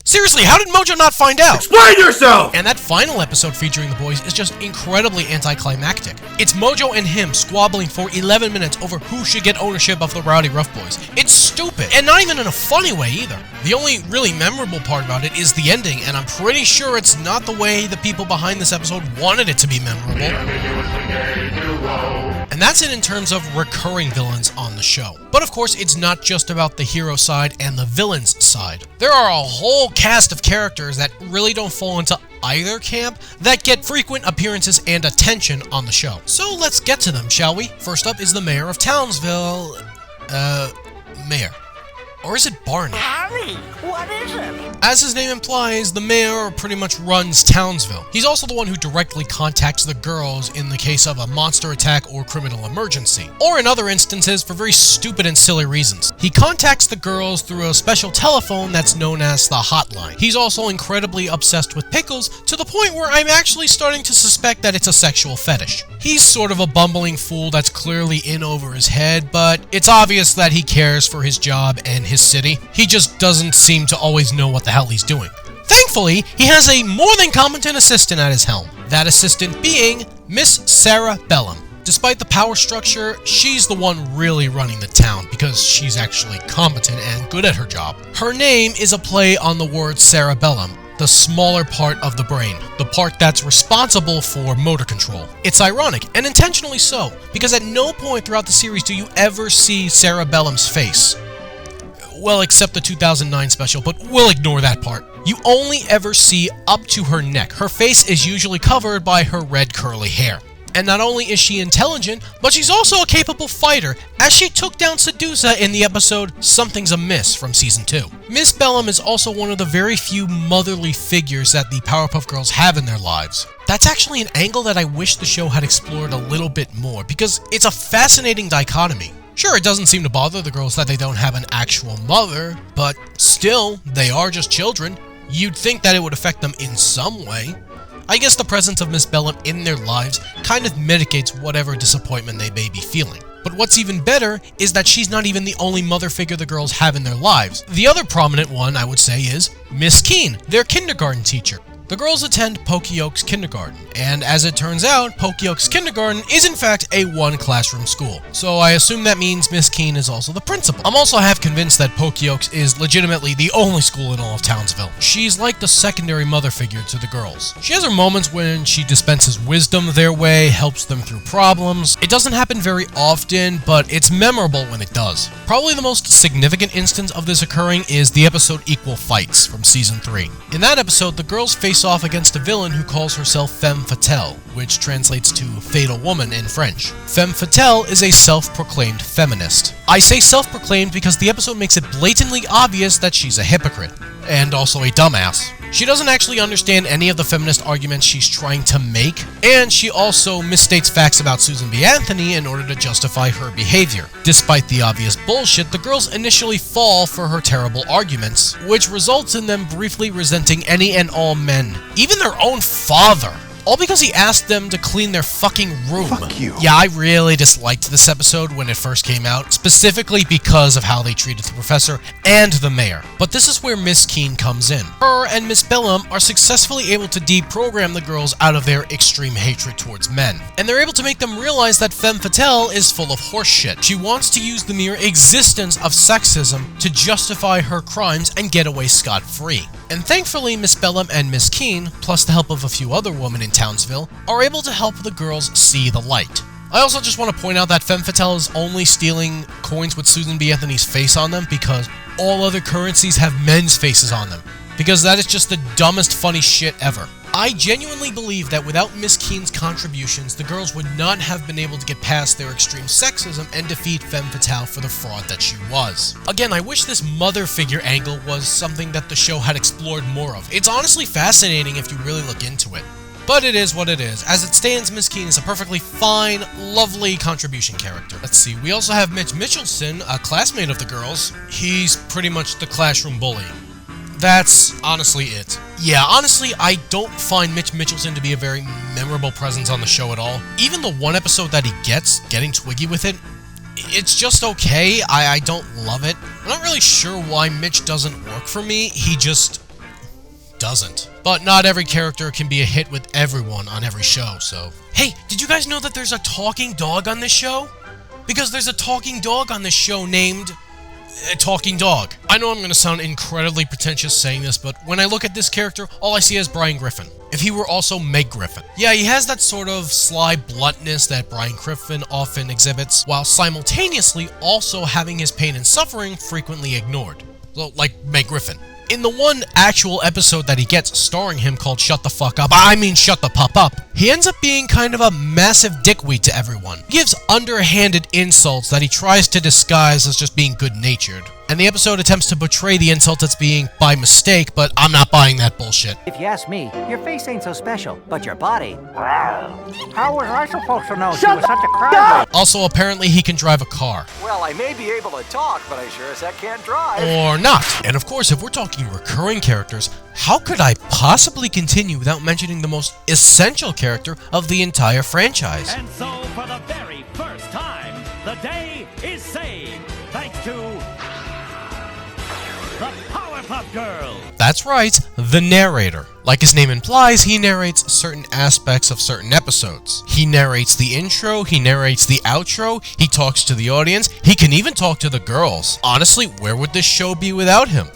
[SPEAKER 1] Seriously, how did Mojo not find out?
[SPEAKER 5] Explain yourself!
[SPEAKER 1] And that final episode featuring the boys is just incredibly anticlimactic. It's Mojo and him squabbling for 11 minutes over who should get ownership of the Rowdyruff Boys. It's stupid, and not even in a funny way either. The only really memorable part about it is the ending, and I'm pretty sure it's not the way the people behind this episode wanted it to be memorable. And that's it in terms of recurring villains on the show. But of course, it's not just about the hero side and the villains side. There are a whole cast of characters that really don't fall into either camp that get frequent appearances and attention on the show. So let's get to them, shall we? First up is the mayor of Townsville. Mayor. Or is it Barney?
[SPEAKER 7] Harry, what is it?
[SPEAKER 1] As his name implies, the mayor pretty much runs Townsville. He's also the one who directly contacts the girls in the case of a monster attack or criminal emergency, or in other instances for very stupid and silly reasons. He contacts the girls through a special telephone that's known as the hotline. He's also incredibly obsessed with pickles to the point where I'm actually starting to suspect that it's a sexual fetish. He's sort of a bumbling fool that's clearly in over his head, but it's obvious that he cares for his job and his city. He just doesn't seem to always know what the hell he's doing. Thankfully, he has a more than competent assistant at his helm. That assistant being Miss Sarah Bellum. Despite the power structure, she's the one really running the town because she's actually competent and good at her job. Her name is a play on the word cerebellum, the smaller part of the brain, the part that's responsible for motor control. It's ironic, and intentionally so, because at no point throughout the series do you ever see Sarah Bellum's face. Well, except the 2009 special, but we'll ignore that part. You only ever see up to her neck. Her face is usually covered by her red curly hair. And not only is she intelligent, but she's also a capable fighter, as she took down Sedusa in the episode Something's Amiss from Season 2. Miss Bellum is also one of the very few motherly figures that the Powerpuff Girls have in their lives. That's actually an angle that I wish the show had explored a little bit more, because it's a fascinating dichotomy. Sure, it doesn't seem to bother the girls that they don't have an actual mother, but still, they are just children. You'd think that it would affect them in some way. I guess the presence of Miss Bellum in their lives kind of mitigates whatever disappointment they may be feeling. But what's even better is that she's not even the only mother figure the girls have in their lives. The other prominent one, I would say, is Miss Keene, their kindergarten teacher. The girls attend Pokeyoke's kindergarten, and as it turns out, Pokeyoke's kindergarten is in fact a one-classroom school. So I assume that means Miss Keene is also the principal. I'm also half convinced that Pokeyoke's is legitimately the only school in all of Townsville. She's like the secondary mother figure to the girls. She has her moments when she dispenses wisdom their way, helps them through problems. It doesn't happen very often, but it's memorable when it does. Probably the most significant instance of this occurring is the episode Equal Fights from Season 3. In that episode, the girls face off against a villain who calls herself Femme Fatale, which translates to Fatal Woman in French. Femme Fatale is a self-proclaimed feminist. I say self-proclaimed because the episode makes it blatantly obvious that she's a hypocrite, and also a dumbass. She doesn't actually understand any of the feminist arguments she's trying to make, and she also misstates facts about Susan B. Anthony in order to justify her behavior. Despite the obvious bullshit, the girls initially fall for her terrible arguments, which results in them briefly resenting any and all men, even their own father. All because he asked them to clean their fucking room.
[SPEAKER 10] Fuck you.
[SPEAKER 1] Yeah, I really disliked this episode when it first came out, specifically because of how they treated the professor and the mayor. But this is where Miss Keene comes in. Her and Miss Bellum are successfully able to deprogram the girls out of their extreme hatred towards men. And they're able to make them realize that Femme Fatale is full of horseshit. She wants to use the mere existence of sexism to justify her crimes and get away scot-free. And thankfully, Miss Bellum and Miss Keene, plus the help of a few other women in Townsville, are able to help the girls see the light. I also just want to point out that Femme Fatale is only stealing coins with Susan B. Anthony's face on them because all other currencies have men's faces on them. Because that is just the dumbest funny shit ever. I genuinely believe that without Miss Keene's contributions, the girls would not have been able to get past their extreme sexism and defeat Femme Fatale for the fraud that she was. Again, I wish this mother figure angle was something that the show had explored more of. It's honestly fascinating if you really look into it. But it is what it is. As it stands, Miss Keene is a perfectly fine, lovely contribution character. Let's see, we also have Mitch Mitchelson, a classmate of the girls. He's pretty much the classroom bully. That's honestly it. Yeah, honestly, I don't find Mitch Mitchelson to be a very memorable presence on the show at all. Even the one episode that he gets, getting twiggy with it, it's just okay. I don't love it. I'm not really sure why Mitch doesn't work for me. He just doesn't. But not every character can be a hit with everyone on every show, so... Hey, did you guys know that there's a talking dog on this show? Because there's a talking dog on this show named... Talking Dog. I know I'm going to sound incredibly pretentious saying this, but when I look at this character, all I see is Brian Griffin. If he were also Meg Griffin. Yeah, he has that sort of sly bluntness that Brian Griffin often exhibits, while simultaneously also having his pain and suffering frequently ignored. So, like Meg Griffin. In the one actual episode that he gets starring him called Shut the Fuck Up, I mean Shut the Pup Up, he ends up being kind of a massive dickweed to everyone. He gives underhanded insults that he tries to disguise as just being good-natured. And the episode attempts to portray the insult as being by mistake, but I'm not buying that bullshit.
[SPEAKER 11] If you ask me, your face ain't so special, but your body... How was I supposed to know she was such a crybaby?
[SPEAKER 1] Also, apparently he can drive a car.
[SPEAKER 6] Well, I may be able to talk, but I sure as heck can't drive.
[SPEAKER 1] Or not. And of course, if we're talking recurring characters, how could I possibly continue without mentioning the most essential character of the entire franchise?
[SPEAKER 12] And so, for the very first time, the day is saved, thanks to... the Powerpuff Girls!
[SPEAKER 1] That's right, the narrator. Like his name implies, he narrates certain aspects of certain episodes. He narrates the intro, he narrates the outro, he talks to the audience, he can even talk to the girls. Honestly, where would this show be without him?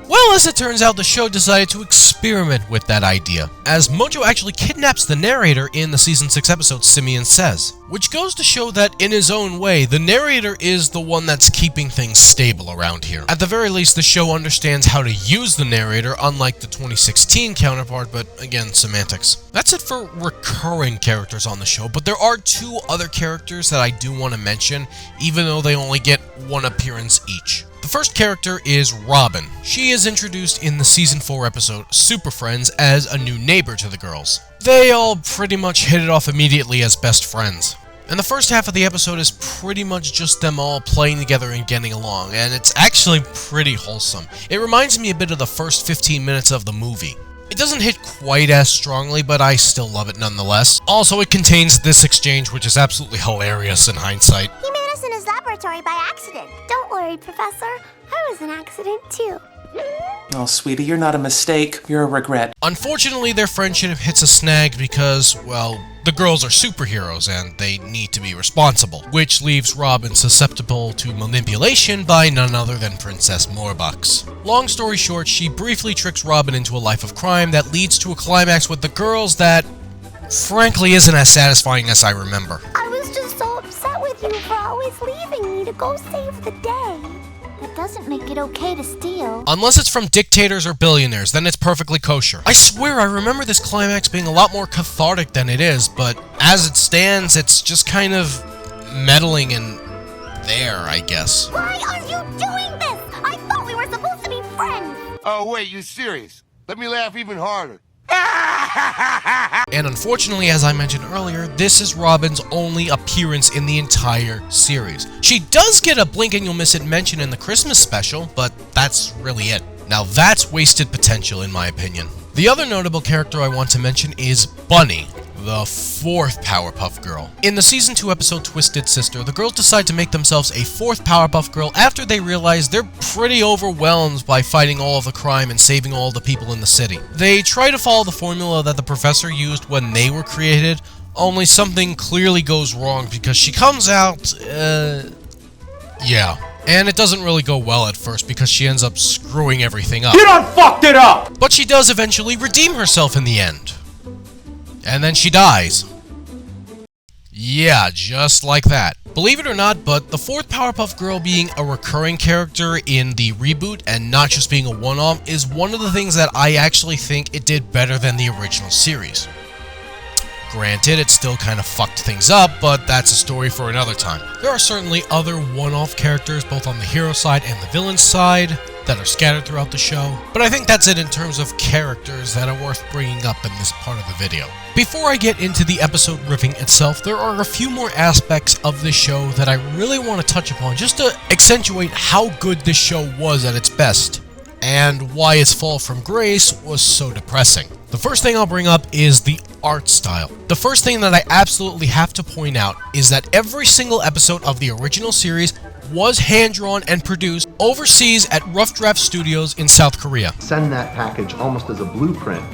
[SPEAKER 1] Well, as it turns out, the show decided to experiment with that idea, as Mojo actually kidnaps the narrator in the Season 6 episode Simeon Says, which goes to show that, in his own way, the narrator is the one that's keeping things stable around here. At the very least, the show understands how to use the narrator, unlike the 2016 counterpart, but again, semantics. That's it for recurring characters on the show, but there are two other characters that I do want to mention, even though they only get one appearance each. The first character is Robin. She is introduced in the Season 4 episode Super Friends as a new neighbor to the girls. They all pretty much hit it off immediately as best friends. And the first half of the episode is pretty much just them all playing together and getting along, and it's actually pretty wholesome. It reminds me a bit of the first 15 minutes of the movie. It doesn't hit quite as strongly, but I still love it nonetheless. Also, it contains this exchange, which is absolutely hilarious in hindsight.
[SPEAKER 13] He made us in his laboratory by accident. Don't worry, Professor. I was an accident, too.
[SPEAKER 10] Oh, sweetie, you're not a mistake. You're a regret.
[SPEAKER 1] Unfortunately, their friendship hits a snag because, well, the girls are superheroes and they need to be responsible, which leaves Robin susceptible to manipulation by none other than Princess Morbucks. Long story short, she briefly tricks Robin into a life of crime that leads to a climax with the girls that, frankly, isn't as satisfying as I remember.
[SPEAKER 13] I was just so upset with you for always leaving me to go save the day. That doesn't make it okay to steal.
[SPEAKER 1] Unless it's from dictators or billionaires, then it's perfectly kosher. I swear I remember this climax being a lot more cathartic than it is, but as it stands, it's just kind of meddling and there, I guess.
[SPEAKER 13] Why are you doing this? I thought we were supposed to be friends.
[SPEAKER 14] Oh, wait, you serious? Let me laugh even harder.
[SPEAKER 1] And unfortunately, as I mentioned earlier, this is Robin's only appearance in the entire series. She does get a blink and you'll miss it mention in the Christmas special, but that's really it. Now that's wasted potential in my opinion. The other notable character I want to mention is Bunny, the fourth Powerpuff Girl. In the Season 2 episode Twisted Sister, the girls decide to make themselves a fourth Powerpuff Girl after they realize they're pretty overwhelmed by fighting all of the crime and saving all the people in the city. They try to follow the formula that the professor used when they were created, only something clearly goes wrong because she comes out, yeah. And it doesn't really go well at first because she ends up screwing everything up.
[SPEAKER 15] You done fucked it up!
[SPEAKER 1] But she does eventually redeem herself in the end. And then she dies. Yeah, just like that. Believe it or not, but the fourth Powerpuff Girl being a recurring character in the reboot and not just being a one-off is one of the things that I actually think it did better than the original series. Granted, it still kind of fucked things up, but that's a story for another time. There are certainly other one-off characters both on the hero side and the villain side that are scattered throughout the show, but I think that's it in terms of characters that are worth bringing up in this part of the video. Before I get into the episode riffing itself, there are a few more aspects of this show that I really want to touch upon just to accentuate how good this show was at its best, and why its fall from grace was so depressing. The first thing I'll bring up is the art style. The first thing that I absolutely have to point out is that every single episode of the original series was hand-drawn and produced overseas at Rough Draft Studios in South Korea.
[SPEAKER 2] Send that package almost as a blueprint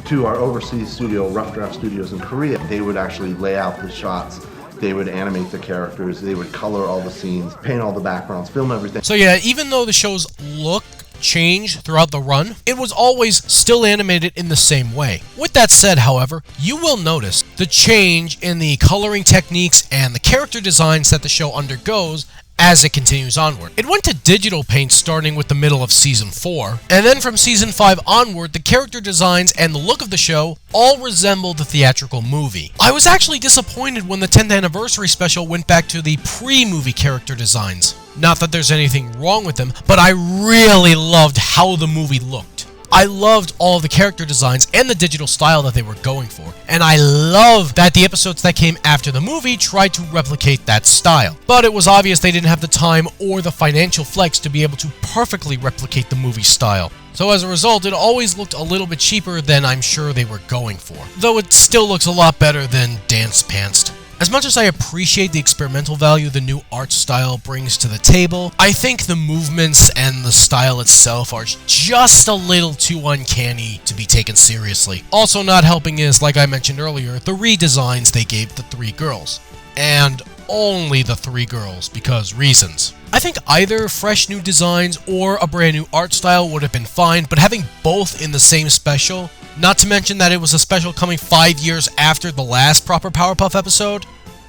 [SPEAKER 2] to our overseas studio, Rough Draft Studios in Korea. They would actually lay out the shots, they would animate the characters, they would color all the scenes, paint all the backgrounds, film everything.
[SPEAKER 1] So yeah, even though the show's look changed throughout the run, it was always still animated in the same way. With that said, however, you will notice the change in the coloring techniques and the character designs that the show undergoes as it continues onward. It went to digital paint starting with the middle of Season 4, and then from Season 5 onward, the character designs and the look of the show all resembled the theatrical movie. I was actually disappointed when the 10th anniversary special went back to the pre-movie character designs. Not that there's anything wrong with them, but I really loved how the movie looked. I loved all the character designs and the digital style that they were going for, and I love that the episodes that came after the movie tried to replicate that style. But it was obvious they didn't have the time or the financial flex to be able to perfectly replicate the movie style. So as a result, it always looked a little bit cheaper than I'm sure they were going for, though it still looks a lot better than Dance Pantsed. As much as I appreciate the experimental value the new art style brings to the table, I think the movements and the style itself are just a little too uncanny to be taken seriously. Also not helping is, like I mentioned earlier, the redesigns they gave the three girls. And only the three girls, because reasons. I think either fresh new designs or a brand new art style would have been fine, but having both in the same special, not to mention that it was a special coming 5 years after the last proper Powerpuff episode,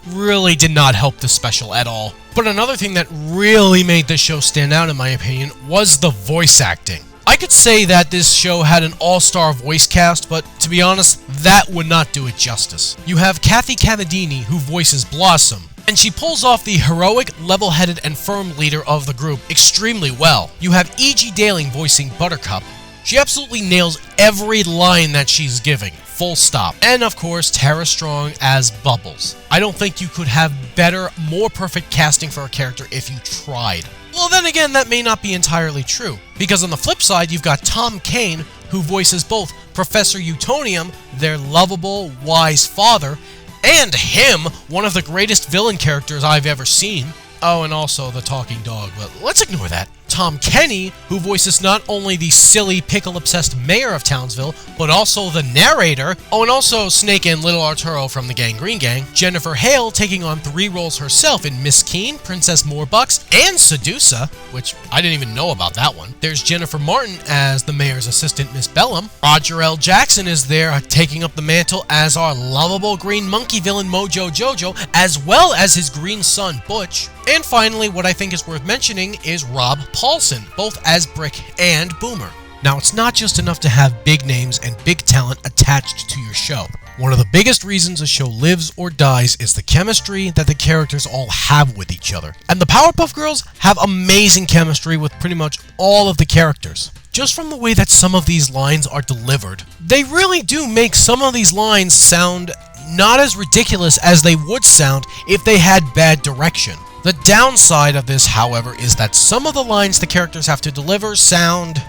[SPEAKER 1] really did not help this special at all. But another thing that really made this show stand out in my opinion was the voice acting. I could say that this show had an all-star voice cast, but to be honest, that would not do it justice. You have Kathy Cannadini, who voices Blossom, and she pulls off the heroic, level-headed, and firm leader of the group extremely well. You have E.G. Daling voicing Buttercup. She absolutely nails every line that she's giving, full stop. And of course, Tara Strong as Bubbles. I don't think you could have better, more perfect casting for a character if you tried. Well, then again, that may not be entirely true, because on the flip side, you've got Tom Kane, who voices both Professor Utonium, their lovable, wise father, and him, one of the greatest villain characters I've ever seen. Oh, and also the talking dog, but let's ignore that. Tom Kenny, who voices not only the silly, pickle-obsessed mayor of Townsville, but also the narrator, oh, and also Snake and Little Arturo from the Gangrene Gang. Jennifer Hale taking on 3 roles herself in Miss Keen, Princess Moorbucks, and Sedusa, which I didn't even know about that one. There's Jennifer Martin as the mayor's assistant, Miss Bellum. Roger L. Jackson is there taking up the mantle as our lovable green monkey villain Mojo Jojo, as well as his green son Butch. And finally, what I think is worth mentioning is Rob Paulson, both as Brick and Boomer. Now, it's not just enough to have big names and big talent attached to your show. One of the biggest reasons a show lives or dies is the chemistry that the characters all have with each other. And the Powerpuff Girls have amazing chemistry with pretty much all of the characters. Just from the way that some of these lines are delivered, they really do make some of these lines sound not as ridiculous as they would sound if they had bad direction. The downside of this, however, is that some of the lines the characters have to deliver sound...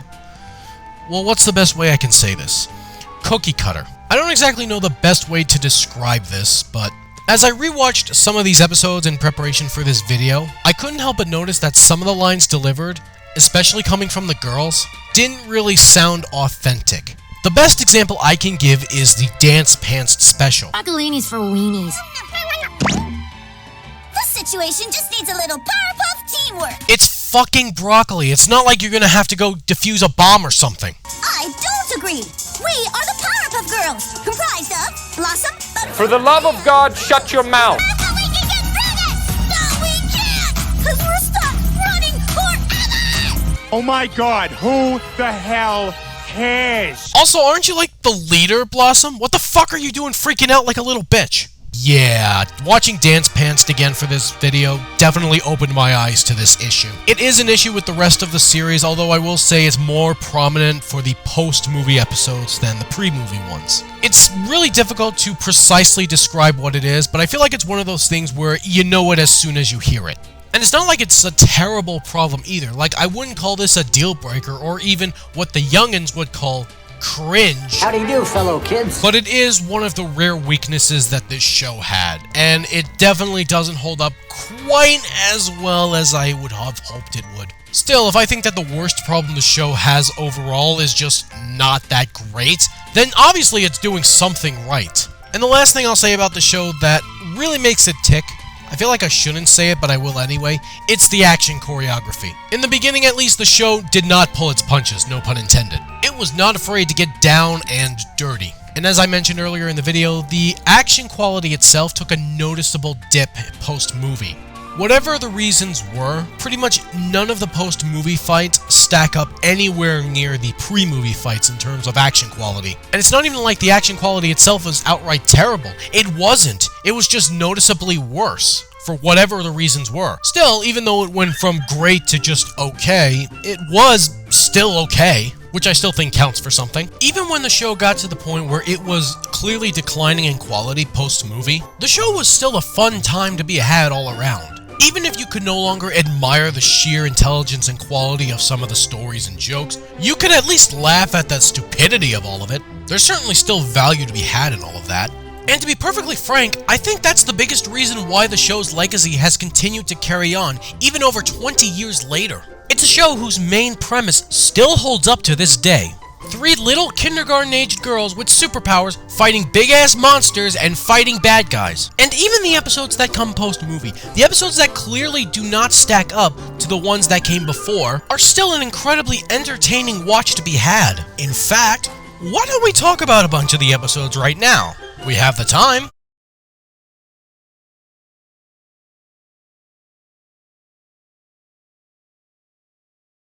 [SPEAKER 1] well, what's the best way I can say this? Cookie cutter. I don't exactly know the best way to describe this, but as I rewatched some of these episodes in preparation for this video, I couldn't help but notice that some of the lines delivered, especially coming from the girls, didn't really sound authentic. The best example I can give is the Dance Pants special.
[SPEAKER 13] Broccolinis for weenies. This situation just needs a little Powerpuff teamwork.
[SPEAKER 1] It's fucking broccoli. It's not like you're gonna have to go defuse a bomb or something.
[SPEAKER 13] I don't agree. We are the Powerpuff Girls, comprised of Blossom, Butterfly...
[SPEAKER 6] For the love of God, shut your mouth.
[SPEAKER 13] That's how we can get through this! No, we can't! Because we're stuck running forever!
[SPEAKER 15] Oh my god, who the hell cares?
[SPEAKER 1] Also, aren't you like the leader, Blossom? What the fuck are you doing freaking out like a little bitch? Yeah, watching Dance Pants again for this video definitely opened my eyes to this issue. It is an issue with the rest of the series, although I will say it's more prominent for the post-movie episodes than the pre-movie ones. It's really difficult to precisely describe what it is, but I feel like it's one of those things where you know it as soon as you hear it. And it's not like it's a terrible problem either. Like, I wouldn't call this a deal breaker or even what the youngins would call cringe.
[SPEAKER 11] How do you do, fellow kids?
[SPEAKER 1] But it is one of the rare weaknesses that this show had, and it definitely doesn't hold up quite as well as I would have hoped it would. Still, if I think that the worst problem the show has overall is just not that great, then obviously it's doing something right. And the last thing I'll say about the show that really makes it tick, I feel like I shouldn't say it, but I will anyway, it's the action choreography. In the beginning, at least, the show did not pull its punches, no pun intended. It was not afraid to get down and dirty. And as I mentioned earlier in the video, the action quality itself took a noticeable dip post-movie. Whatever the reasons were, pretty much none of the post-movie fights stack up anywhere near the pre-movie fights in terms of action quality. And it's not even like the action quality itself was outright terrible. It wasn't. It was just noticeably worse, for whatever the reasons were. Still, even though it went from great to just okay, it was still okay, which I still think counts for something. Even when the show got to the point where it was clearly declining in quality post-movie, the show was still a fun time to be had all around. Even if you could no longer admire the sheer intelligence and quality of some of the stories and jokes, you could at least laugh at the stupidity of all of it. There's certainly still value to be had in all of that. And to be perfectly frank, I think that's the biggest reason why the show's legacy has continued to carry on, even over 20 years later. It's a show whose main premise still holds up to this day. 3 little kindergarten-aged girls with superpowers fighting big-ass monsters and fighting bad guys. And even the episodes that come post-movie, the episodes that clearly do not stack up to the ones that came before, are still an incredibly entertaining watch to be had. In fact, why don't we talk about a bunch of the episodes right now? We have the time.